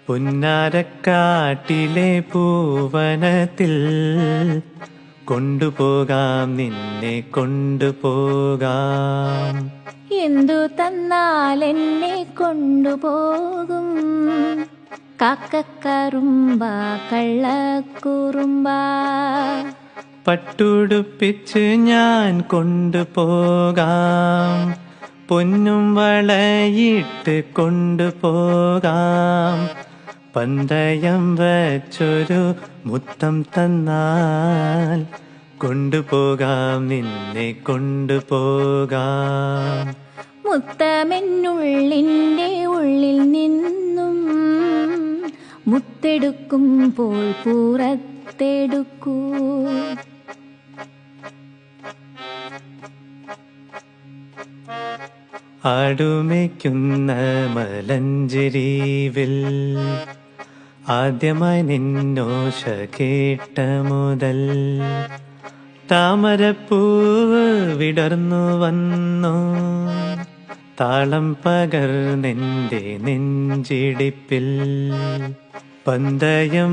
പുന്നാരക്കാട്ടിലെ പൂവനത്തിൽ കൊണ്ടുപോകാം, നിന്നെ കൊണ്ടുപോകാം. എന്തു തന്നാൽ എന്നെ കൊണ്ടുപോകും? കാക്കക്കറുമ്പ കള്ളക്കുറുമ്പ. പട്ടുടുപ്പിച്ച് ഞാൻ കൊണ്ടുപോകാം, പൊന്നും വളയിട്ട് കൊണ്ടുപോകാം. പന്തയം വച്ചൊരു മുത്തം തന്നാൽ കൊണ്ടുപോകാം, നിന്നെ കൊണ്ടുപോകാം. മുത്തമെന്നുള്ളിൻ്റെ ഉള്ളിൽ നിന്നും മുത്തെടുക്കുമ്പോൾ പുറത്തെടുക്കൂ. ആടുമേക്കുന്ന മലഞ്ചെരിവിൽ ആദ്യമായി നിന്നോശ കേട്ട മുതൽ താമരപ്പൂവ് വിടർന്നു വന്നു, താളം പകർന്നെൻ്റെ നെഞ്ചിടിപ്പിൽ. പന്തയം